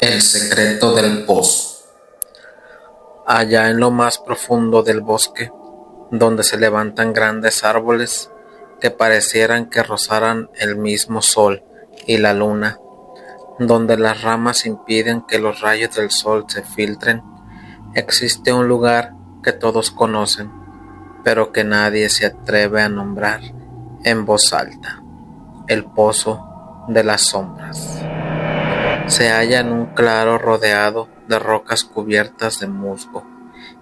El secreto del pozo. Allá en lo más profundo del bosque, donde se levantan grandes árboles que parecieran que rozaran el mismo sol y la luna, donde las ramas impiden que los rayos del sol se filtren, existe un lugar que todos conocen, pero que nadie se atreve a nombrar en voz alta: el pozo de las sombras. Se halla en un claro rodeado de rocas cubiertas de musgo,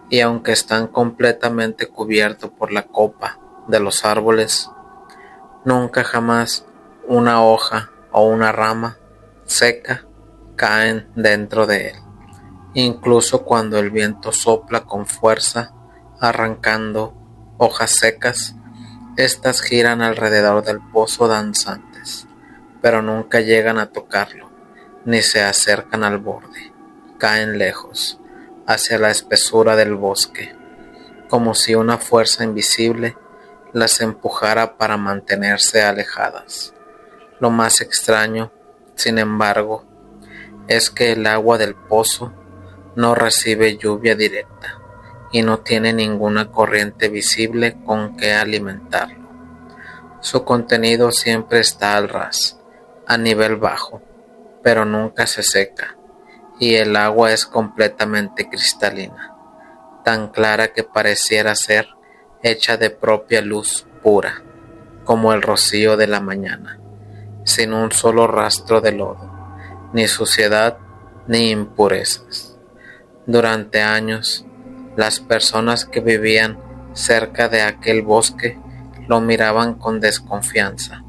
y aunque están completamente cubiertos por la copa de los árboles, nunca jamás una hoja o una rama seca caen dentro de él, incluso cuando el viento sopla con fuerza arrancando hojas secas. Estas giran alrededor del pozo danzantes, pero nunca llegan a tocarlo, ni se acercan al borde. Caen lejos, hacia la espesura del bosque, como si una fuerza invisible las empujara para mantenerse alejadas. Lo más extraño, sin embargo, es que el agua del pozo no recibe lluvia directa y no tiene ninguna corriente visible con que alimentarlo. Su contenido siempre está al ras, a nivel bajo, pero nunca se seca, y el agua es completamente cristalina, tan clara que pareciera ser hecha de propia luz pura, como el rocío de la mañana, sin un solo rastro de lodo, ni suciedad ni impurezas. Durante años, las personas que vivían cerca de aquel bosque lo miraban con desconfianza.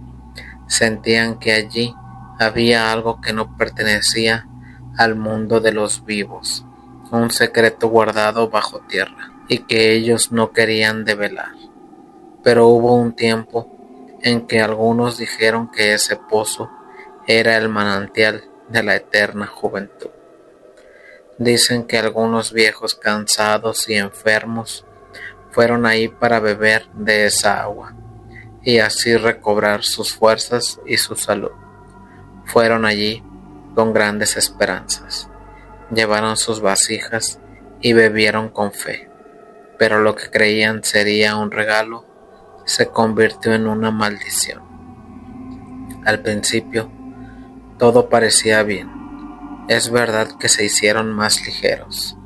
Sentían que allí había algo que no pertenecía al mundo de los vivos, un secreto guardado bajo tierra, y que ellos no querían develar. Pero hubo un tiempo en que algunos dijeron que ese pozo era el manantial de la eterna juventud. Dicen que algunos viejos cansados y enfermos fueron ahí para beber de esa agua y así recobrar sus fuerzas y su salud. Fueron allí con grandes esperanzas, llevaron sus vasijas y bebieron con fe, pero lo que creían sería un regalo se convirtió en una maldición. Al principio, todo parecía bien. Es verdad que se hicieron más ligeros,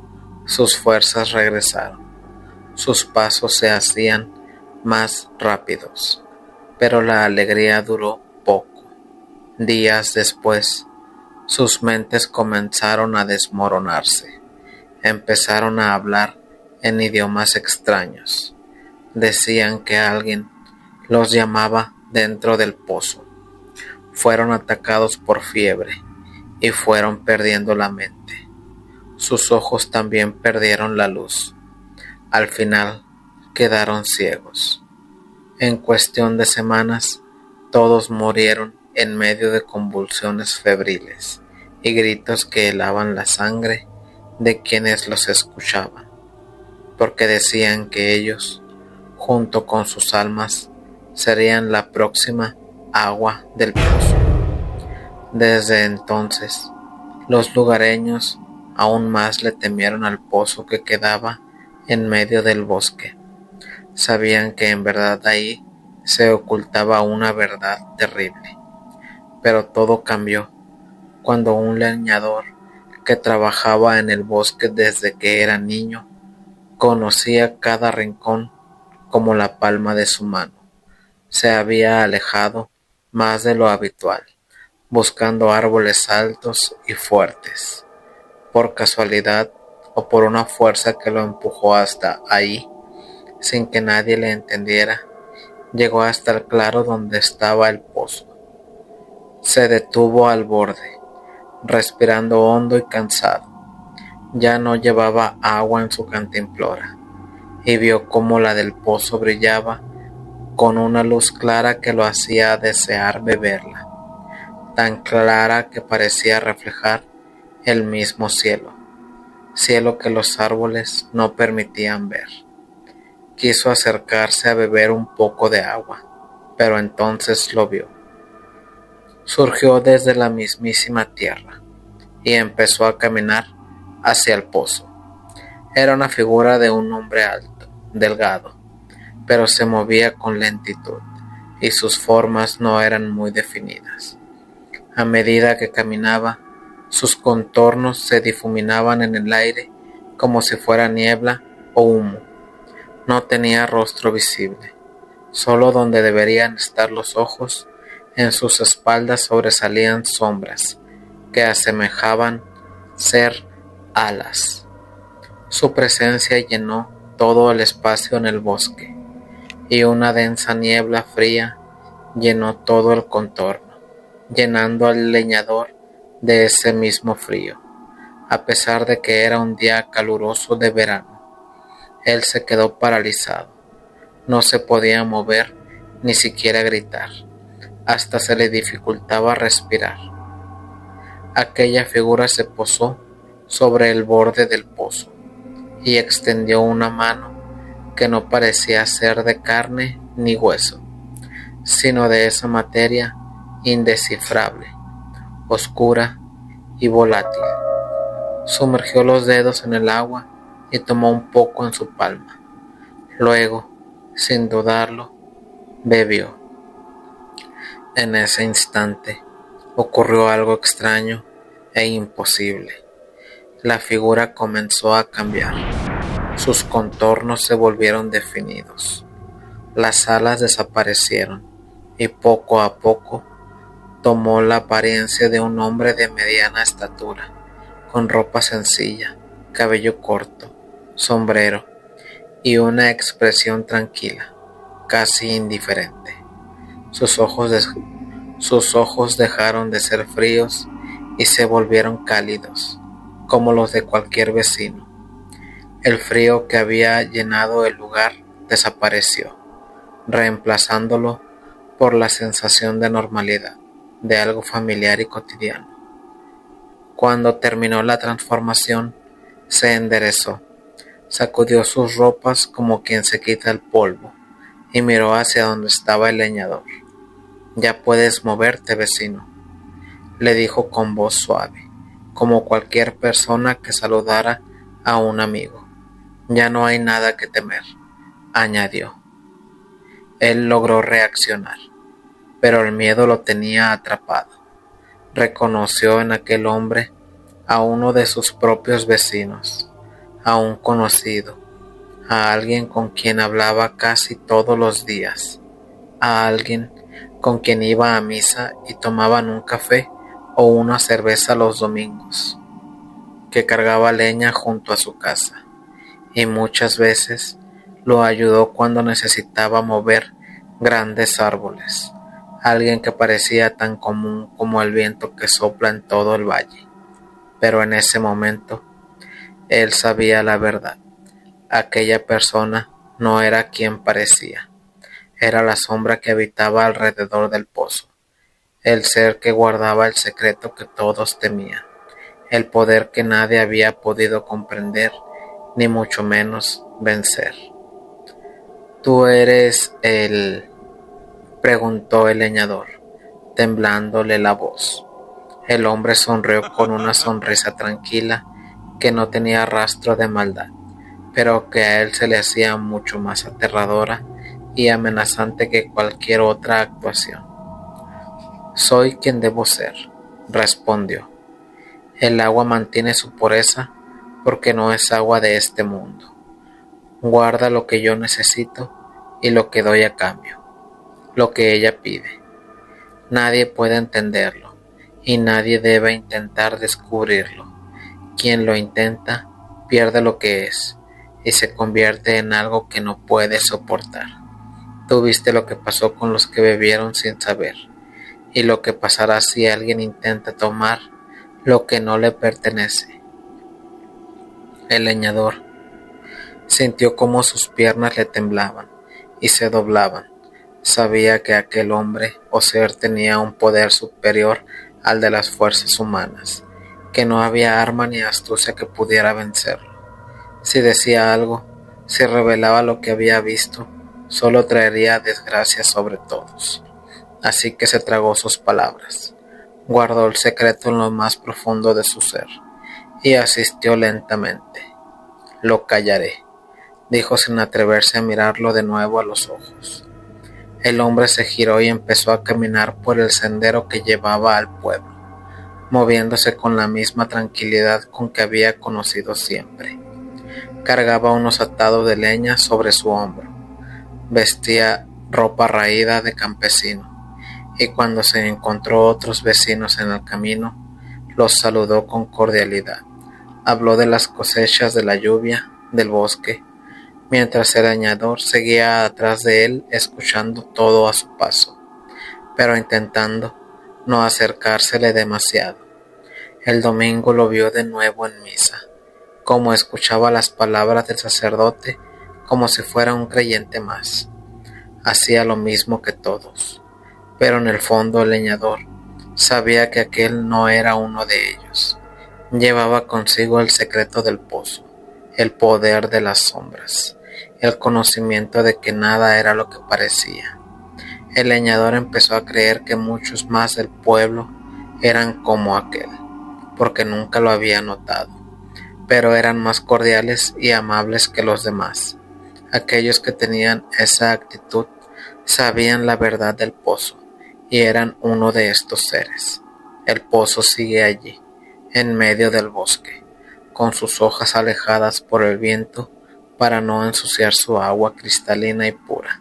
sus fuerzas regresaron, sus pasos se hacían más rápidos, pero la alegría duró poco. Días después, sus mentes comenzaron a desmoronarse. Empezaron a hablar en idiomas extraños. Decían que alguien los llamaba dentro del pozo. Fueron atacados por fiebre y fueron perdiendo la mente. Sus ojos también perdieron la luz. Al final quedaron ciegos. En cuestión de semanas, todos murieron en medio de convulsiones febriles y gritos que helaban la sangre de quienes los escuchaban, porque decían que ellos, junto con sus almas, serían la próxima agua del pozo. Desde entonces, los lugareños aún más le temieron al pozo que quedaba en medio del bosque. Sabían que en verdad ahí se ocultaba una verdad terrible. Pero todo cambió cuando un leñador que trabajaba en el bosque desde que era niño conocía cada rincón como la palma de su mano. Se había alejado más de lo habitual, buscando árboles altos y fuertes. Por casualidad o por una fuerza que lo empujó hasta ahí, sin que nadie le entendiera, llegó hasta el claro donde estaba el pozo. Se detuvo al borde, respirando hondo y cansado. Ya no llevaba agua en su cantimplora, y vio cómo la del pozo brillaba con una luz clara que lo hacía desear beberla, tan clara que parecía reflejar el mismo cielo, cielo que los árboles no permitían ver. Quiso acercarse a beber un poco de agua, pero entonces lo vio. Surgió desde la mismísima tierra y empezó a caminar hacia el pozo. Era una figura de un hombre alto, delgado, pero se movía con lentitud y sus formas no eran muy definidas. A medida que caminaba, sus contornos se difuminaban en el aire como si fuera niebla o humo. No tenía rostro visible, solo donde deberían estar los ojos. En sus espaldas sobresalían sombras que asemejaban ser alas. Su presencia llenó todo el espacio en el bosque, y una densa niebla fría llenó todo el contorno, llenando al leñador de ese mismo frío. A pesar de que era un día caluroso de verano, él se quedó paralizado. No se podía mover, ni siquiera gritar. Hasta se le dificultaba respirar. Aquella figura se posó sobre el borde del pozo y extendió una mano que no parecía ser de carne ni hueso, sino de esa materia indescifrable, oscura y volátil. Sumergió los dedos en el agua y tomó un poco en su palma. Luego, sin dudarlo, bebió. En ese instante ocurrió algo extraño e imposible. La figura comenzó a cambiar. Sus contornos se volvieron definidos. Las alas desaparecieron y poco a poco tomó la apariencia de un hombre de mediana estatura, con ropa sencilla, cabello corto, sombrero y una expresión tranquila, casi indiferente. Sus ojos dejaron de ser fríos y se volvieron cálidos, como los de cualquier vecino. El frío que había llenado el lugar desapareció, reemplazándolo por la sensación de normalidad, de algo familiar y cotidiano. Cuando terminó la transformación, se enderezó, sacudió sus ropas como quien se quita el polvo y miró hacia donde estaba el leñador. «Ya puedes moverte, vecino», le dijo con voz suave, como cualquier persona que saludara a un amigo. «Ya no hay nada que temer», añadió. Él logró reaccionar, pero el miedo lo tenía atrapado. Reconoció en aquel hombre a uno de sus propios vecinos, a un conocido, a alguien con quien hablaba casi todos los días, a alguien con quien iba a misa y tomaban un café o una cerveza los domingos, que cargaba leña junto a su casa y muchas veces lo ayudó cuando necesitaba mover grandes árboles, alguien que parecía tan común como el viento que sopla en todo el valle. Pero en ese momento, él sabía la verdad. Aquella persona no era quien parecía. Era la sombra que habitaba alrededor del pozo, el ser que guardaba el secreto que todos temían, el poder que nadie había podido comprender, ni mucho menos vencer. «¿Tú eres el...?» preguntó el leñador, temblándole la voz. El hombre sonrió con una sonrisa tranquila que no tenía rastro de maldad, pero que a él se le hacía mucho más aterradora y amenazante que cualquier otra actuación. «Soy quien debo ser», respondió. «El agua mantiene su pureza porque no es agua de este mundo. Guarda lo que yo necesito y lo que doy a cambio, lo que ella pide. Nadie puede entenderlo y nadie debe intentar descubrirlo. Quien lo intenta pierde lo que es y se convierte en algo que no puede soportar. Tú viste lo que pasó con los que bebieron sin saber, y lo que pasará si alguien intenta tomar lo que no le pertenece». El leñador sintió cómo sus piernas le temblaban y se doblaban. Sabía que aquel hombre o ser tenía un poder superior al de las fuerzas humanas, que no había arma ni astucia que pudiera vencerlo. Si decía algo, si revelaba lo que había visto, solo traería desgracia sobre todos. Así que se tragó sus palabras. Guardó el secreto en lo más profundo de su ser y asistió lentamente. Lo callaré, dijo sin atreverse a mirarlo de nuevo a los ojos. El hombre se giró y empezó a caminar por el sendero que llevaba al pueblo, moviéndose con la misma tranquilidad con que había conocido siempre. Cargaba unos atados de leña sobre su hombro. Vestía ropa raída de campesino, y cuando se encontró otros vecinos en el camino, los saludó con cordialidad. Habló de las cosechas, de la lluvia, del bosque, mientras el leñador seguía atrás de él escuchando todo a su paso, pero intentando no acercársele demasiado. El domingo lo vio de nuevo en misa, como escuchaba las palabras del sacerdote como si fuera un creyente más. Hacía lo mismo que todos, pero en el fondo el leñador sabía que aquel no era uno de ellos. Llevaba consigo el secreto del pozo, el poder de las sombras, el conocimiento de que nada era lo que parecía. El leñador empezó a creer que muchos más del pueblo eran como aquel, porque nunca lo había notado, pero eran más cordiales y amables que los demás. Aquellos que tenían esa actitud sabían la verdad del pozo y eran uno de estos seres. El pozo sigue allí, en medio del bosque, con sus hojas alejadas por el viento para no ensuciar su agua cristalina y pura.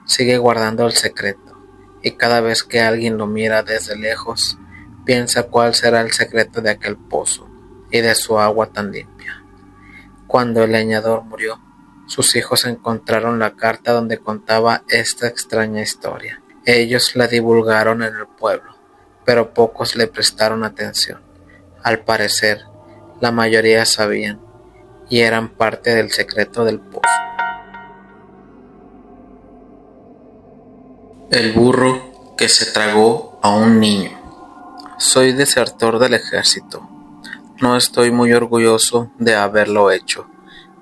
Sigue guardando el secreto, y cada vez que alguien lo mira desde lejos, piensa cuál será el secreto de aquel pozo y de su agua tan limpia. Cuando el leñador murió, sus hijos encontraron la carta donde contaba esta extraña historia. Ellos la divulgaron en el pueblo, pero pocos le prestaron atención. Al parecer, la mayoría sabían y eran parte del secreto del pozo. El burro que se tragó a un niño. Soy desertor del ejército. No estoy muy orgulloso de haberlo hecho,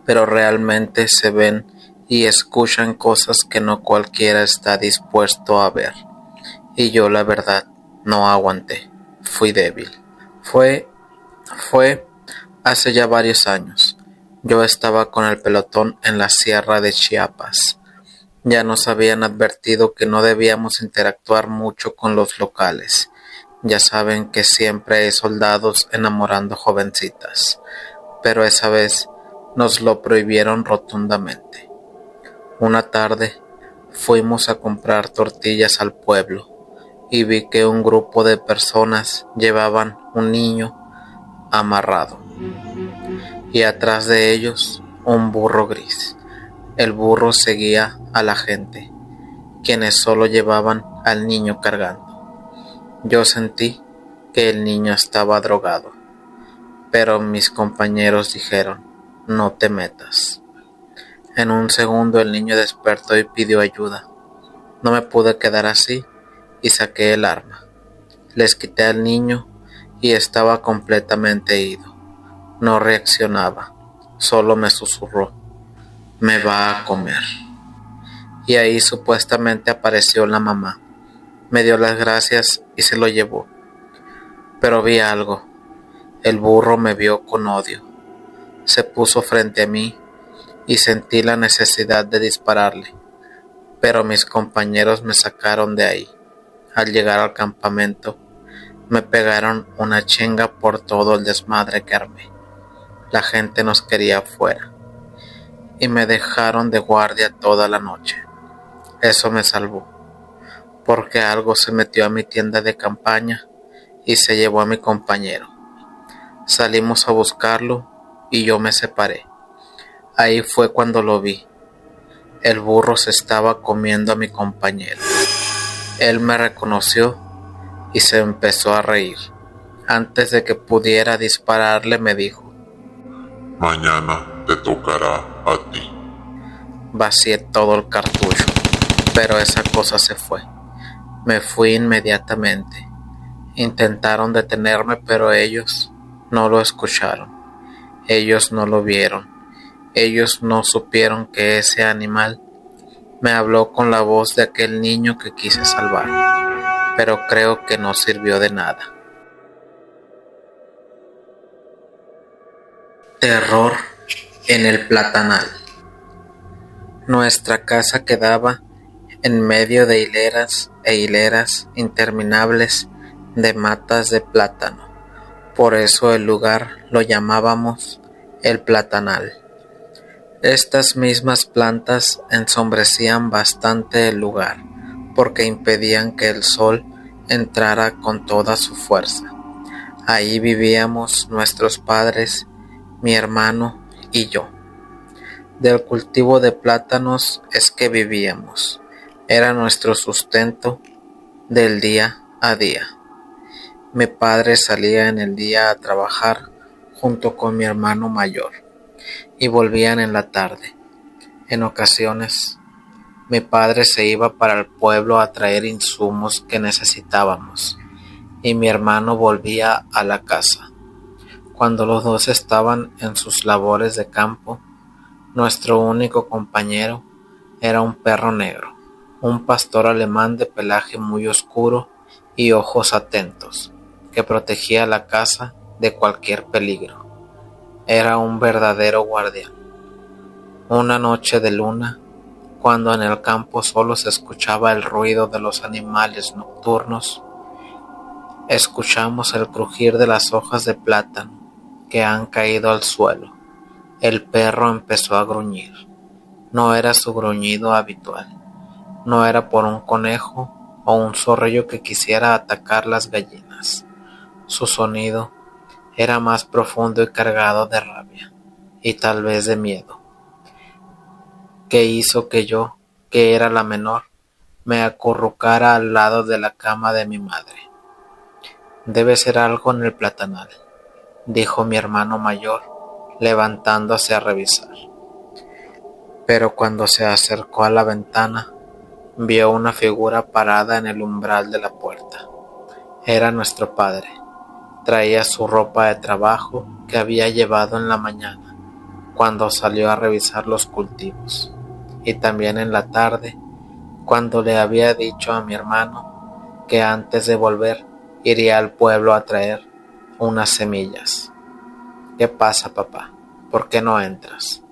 pero realmente se ven y escuchan cosas que no cualquiera está dispuesto a ver. Y yo, la verdad, no aguanté. Fui débil. Fue hace ya varios años. Yo estaba con el pelotón en la sierra de Chiapas. Ya nos habían advertido que no debíamos interactuar mucho con los locales. Ya saben que siempre hay soldados enamorando jovencitas, pero esa vez nos lo prohibieron rotundamente. Una tarde fuimos a comprar tortillas al pueblo y vi que un grupo de personas llevaban un niño amarrado y atrás de ellos un burro gris. El burro seguía a la gente, quienes solo llevaban al niño cargando. Yo sentí que el niño estaba drogado, pero mis compañeros dijeron, no te metas. En un segundo el niño despertó y pidió ayuda. No me pude quedar así y saqué el arma. Les quité al niño y estaba completamente ido. No reaccionaba, solo me susurró, me va a comer. Y ahí supuestamente apareció la mamá. Me dio las gracias y se lo llevó. Pero vi algo. El burro me vio con odio. Se puso frente a mí y sentí la necesidad de dispararle. Pero mis compañeros me sacaron de ahí. Al llegar al campamento, me pegaron una chinga por todo el desmadre que armé. La gente nos quería afuera y me dejaron de guardia toda la noche. Eso me salvó, porque algo se metió a mi tienda de campaña y se llevó a mi compañero. Salimos a buscarlo y yo me separé. Ahí fue cuando lo vi. El burro se estaba comiendo a mi compañero. Él me reconoció y se empezó a reír. Antes de que pudiera dispararle me dijo, mañana te tocará a ti. Vacié todo el cartucho, pero esa cosa se fue. Me fui inmediatamente. Intentaron detenerme, pero ellos no lo escucharon. Ellos no lo vieron. Ellos no supieron que ese animal me habló con la voz de aquel niño que quise salvar. pero creo que no sirvió de nada. Terror en el platanal. Nuestra casa quedaba en medio de hileras e hileras interminables de matas de plátano. Por eso el lugar lo llamábamos el platanal. Estas mismas plantas ensombrecían bastante el lugar, porque impedían que el sol entrara con toda su fuerza. Ahí vivíamos nuestros padres, mi hermano y yo. Del cultivo de plátanos es que vivíamos. Era nuestro sustento del día a día. Mi padre salía en el día a trabajar junto con mi hermano mayor y volvían en la tarde. En ocasiones, mi padre se iba para el pueblo a traer insumos que necesitábamos y mi hermano volvía a la casa. Cuando los dos estaban en sus labores de campo, nuestro único compañero era un perro negro, un pastor alemán de pelaje muy oscuro y ojos atentos, que protegía la casa de cualquier peligro. Era un verdadero guardián. Una noche de luna, cuando en el campo solo se escuchaba el ruido de los animales nocturnos, escuchamos el crujir de las hojas de plátano que han caído al suelo. El perro empezó a gruñir. No era su gruñido habitual. No era por un conejo o un zorrillo que quisiera atacar las gallinas. Su sonido era más profundo y cargado de rabia, y tal vez de miedo, que hizo que yo, que era la menor, me acurrucara al lado de la cama de mi madre. Debe ser algo en el platanal, dijo mi hermano mayor, levantándose a revisar. Pero cuando se acercó a la ventana, vio una figura parada en el umbral de la puerta. Era nuestro padre. Traía su ropa de trabajo que había llevado en la mañana, cuando salió a revisar los cultivos, y también en la tarde, cuando le había dicho a mi hermano que antes de volver iría al pueblo a traer unas semillas. ¿Qué pasa, papá? ¿Por qué no entras?,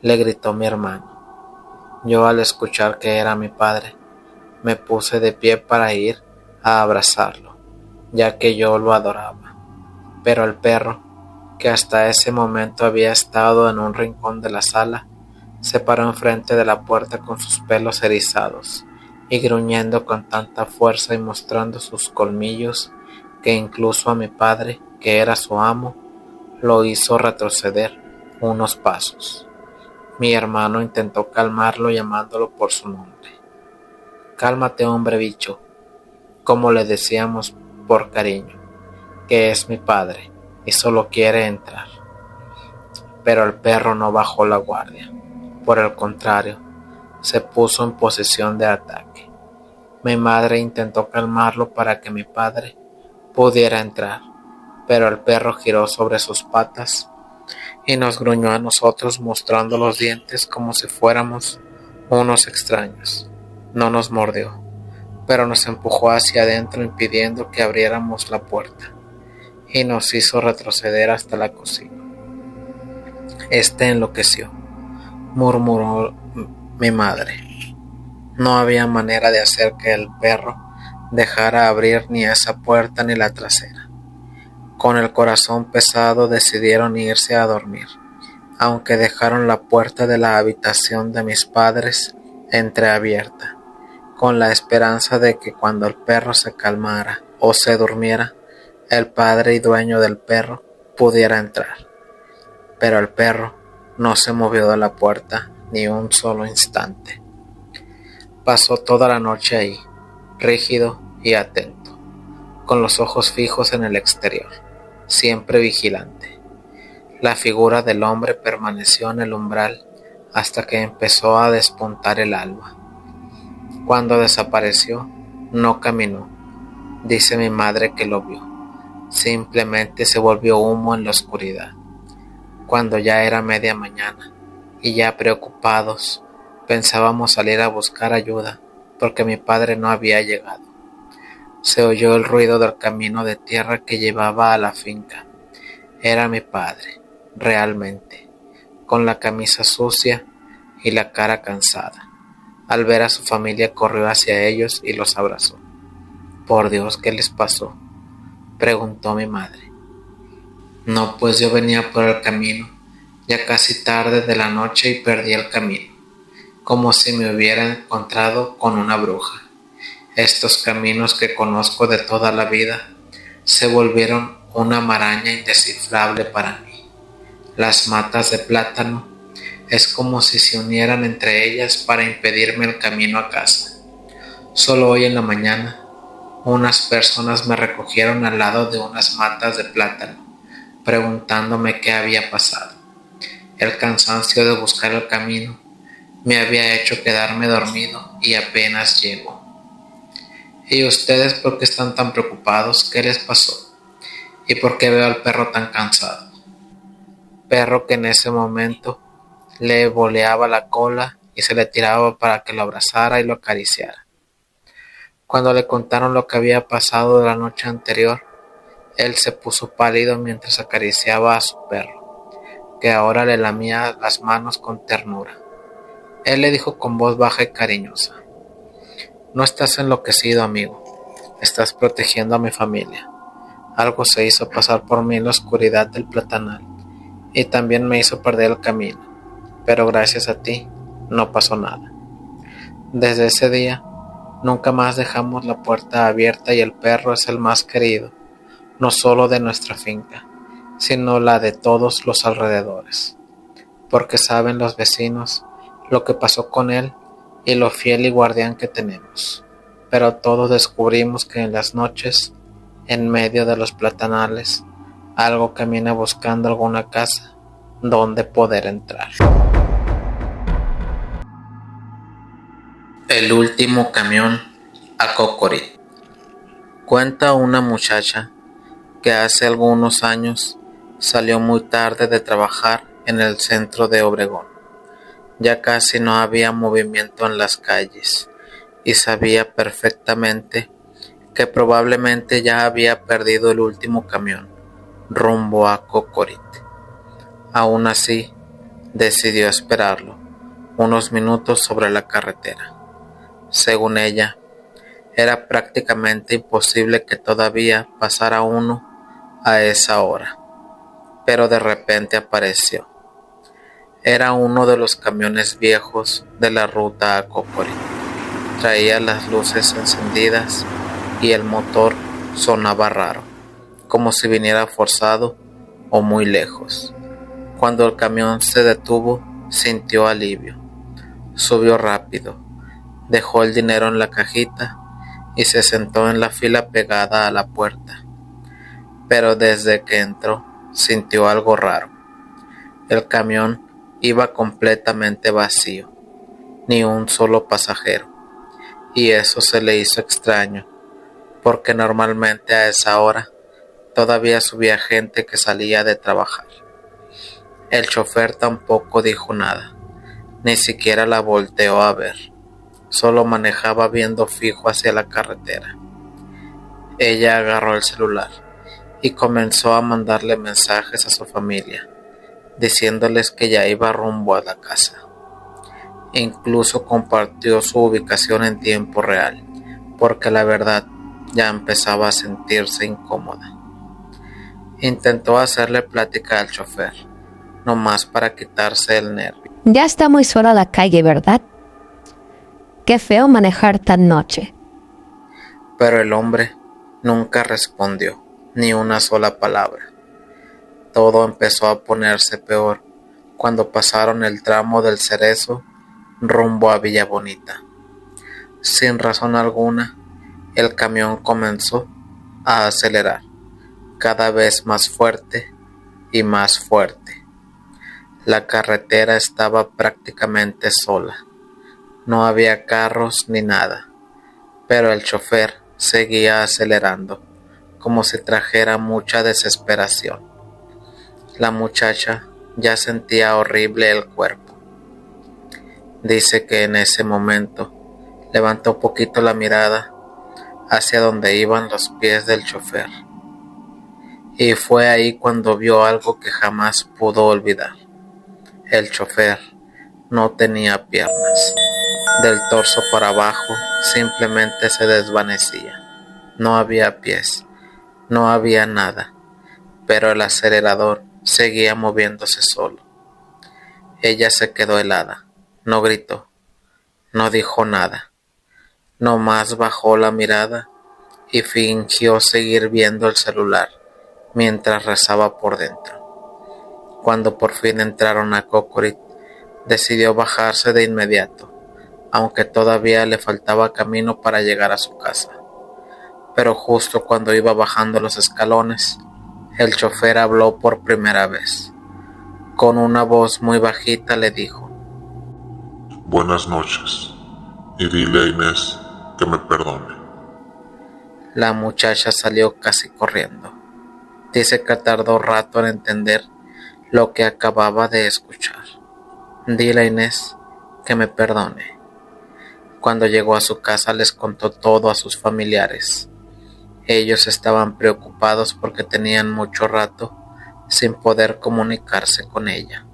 le gritó mi hermano. Yo, al escuchar que era mi padre, me puse de pie para ir a abrazarlo, ya que yo lo adoraba. Pero el perro, que hasta ese momento había estado en un rincón de la sala, se paró enfrente de la puerta con sus pelos erizados y gruñendo con tanta fuerza y mostrando sus colmillos que incluso a mi padre, que era su amo, lo hizo retroceder unos pasos. Mi hermano intentó calmarlo llamándolo por su nombre. Cálmate, hombre bicho, como le decíamos por cariño, que es mi padre y solo quiere entrar. Pero el perro no bajó la guardia. Por el contrario, se puso en posición de ataque. Mi madre intentó calmarlo para que mi padre pudiera entrar, pero el perro giró sobre sus patas y nos gruñó a nosotros mostrando los dientes como si fuéramos unos extraños. No nos mordió, pero nos empujó hacia adentro impidiendo que abriéramos la puerta y nos hizo retroceder hasta la cocina. Enloqueció, murmuró mi madre. No había manera de hacer que el perro dejara abrir ni esa puerta ni la trasera. Con el corazón pesado decidieron irse a dormir, aunque dejaron la puerta de la habitación de mis padres entreabierta, con la esperanza de que cuando el perro se calmara o se durmiera, el padre y dueño del perro pudiera entrar. Pero el perro no se movió de la puerta ni un solo instante. Pasó toda la noche ahí, rígido y atento, con los ojos fijos en el exterior, siempre vigilante. La figura del hombre permaneció en el umbral hasta que empezó a despuntar el alba. Cuando desapareció, no caminó. Dice mi madre que lo vio. Simplemente se volvió humo en la oscuridad. Cuando ya era media mañana y ya preocupados, pensábamos salir a buscar ayuda porque mi padre no había llegado. Se oyó el ruido del camino de tierra que llevaba a la finca. Era mi padre, realmente, con la camisa sucia y la cara cansada. Al ver a su familia corrió hacia ellos y los abrazó. «Por Dios, ¿qué les pasó?», preguntó mi madre. «No, pues yo venía por el camino, ya casi tarde de la noche y perdí el camino, como si me hubiera encontrado con una bruja. Estos caminos que conozco de toda la vida se volvieron una maraña indescifrable para mí. Las matas de plátano es como si se unieran entre ellas para impedirme el camino a casa. Solo hoy en la mañana, unas personas me recogieron al lado de unas matas de plátano, preguntándome qué había pasado. El cansancio de buscar el camino me había hecho quedarme dormido y apenas llego». «¿Y ustedes por qué están tan preocupados? ¿Qué les pasó? ¿Y por qué veo al perro tan cansado?». Perro que en ese momento le boleaba la cola y se le tiraba para que lo abrazara y lo acariciara. Cuando le contaron lo que había pasado la noche anterior, él se puso pálido mientras acariciaba a su perro, que ahora le lamía las manos con ternura. Él le dijo con voz baja y cariñosa: «No estás enloquecido, amigo. Estás protegiendo a mi familia. Algo se hizo pasar por mí en la oscuridad del platanal y también me hizo perder el camino, pero gracias a ti no pasó nada». Desde ese día, nunca más dejamos la puerta abierta y el perro es el más querido, no solo de nuestra finca, sino la de todos los alrededores, porque saben los vecinos lo que pasó con él y lo fiel y guardián que tenemos. Pero todos descubrimos que en las noches, en medio de los platanales, algo camina buscando alguna casa donde poder entrar. El último camión a Cocorit. Cuenta una muchacha que hace algunos años salió muy tarde de trabajar en el centro de Obregón. Ya casi no había movimiento en las calles y sabía perfectamente que probablemente ya había perdido el último camión rumbo a Cocorit. Aún así, decidió esperarlo unos minutos sobre la carretera. Según ella, era prácticamente imposible que todavía pasara uno a esa hora, pero de repente apareció. Era uno de los camiones viejos de la ruta a Cocorit. Traía las luces encendidas y el motor sonaba raro, como si viniera forzado o muy lejos. Cuando el camión se detuvo, sintió alivio. Subió rápido, dejó el dinero en la cajita y se sentó en la fila pegada a la puerta. Pero desde que entró, sintió algo raro. El camión iba completamente vacío, ni un solo pasajero, y eso se le hizo extraño, porque normalmente a esa hora todavía subía gente que salía de trabajar. El chofer tampoco dijo nada, ni siquiera la volteó a ver, solo manejaba viendo fijo hacia la carretera. Ella agarró el celular y comenzó a mandarle mensajes a su familia, diciéndoles que ya iba rumbo a la casa. Incluso compartió su ubicación en tiempo real, porque la verdad ya empezaba a sentirse incómoda. Intentó hacerle plática al chofer, nomás para quitarse el nervio. Ya está muy sola la calle, ¿verdad? Qué feo manejar tan noche. Pero el hombre nunca respondió, ni una sola palabra. Todo empezó a ponerse peor cuando pasaron el tramo del Cerezo rumbo a Villa Bonita. Sin razón alguna, el camión comenzó a acelerar, cada vez más fuerte y más fuerte. La carretera estaba prácticamente sola. No había carros ni nada, pero el chofer seguía acelerando, como si trajera mucha desesperación. La muchacha ya sentía horrible el cuerpo. Dice que en ese momento levantó un poquito la mirada hacia donde iban los pies del chofer. Y fue ahí cuando vio algo que jamás pudo olvidar. El chofer no tenía piernas. Del torso para abajo simplemente se desvanecía. No había pies, no había nada, pero el acelerador seguía moviéndose solo. Ella se quedó helada, no gritó, no dijo nada, nomás bajó la mirada y fingió seguir viendo el celular mientras rezaba por dentro. Cuando por fin entraron a Cocorit, decidió bajarse de inmediato, aunque todavía le faltaba camino para llegar a su casa. Pero justo cuando iba bajando los escalones, el chofer habló por primera vez. Con una voz muy bajita le dijo: Buenas noches, y dile a Inés que me perdone. La muchacha salió casi corriendo. Dice que tardó rato en entender lo que acababa de escuchar. Dile a Inés que me perdone. Cuando llegó a su casa les contó todo a sus familiares. Ellos estaban preocupados porque tenían mucho rato sin poder comunicarse con ella.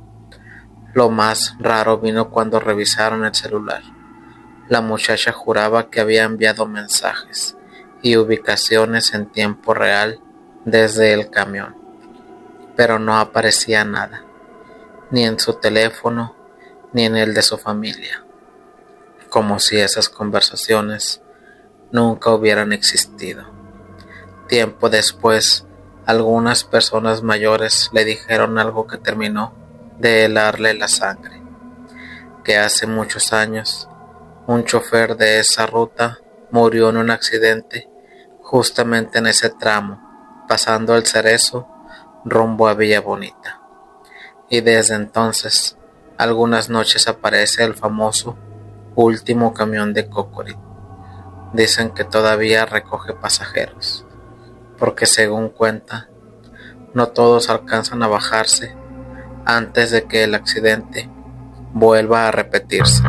Lo más raro vino cuando revisaron el celular. La muchacha juraba que había enviado mensajes y ubicaciones en tiempo real desde el camión, pero no aparecía nada, ni en su teléfono ni en el de su familia, como si esas conversaciones nunca hubieran existido. Tiempo después, algunas personas mayores le dijeron algo que terminó de helarle la sangre, que hace muchos años un chofer de esa ruta murió en un accidente justamente en ese tramo, pasando el Cerezo rumbo a Villa Bonita. Y desde entonces, algunas noches aparece el famoso último camión de Cocorit. Dicen que todavía recoge pasajeros, porque según cuenta, no todos alcanzan a bajarse antes de que el accidente vuelva a repetirse.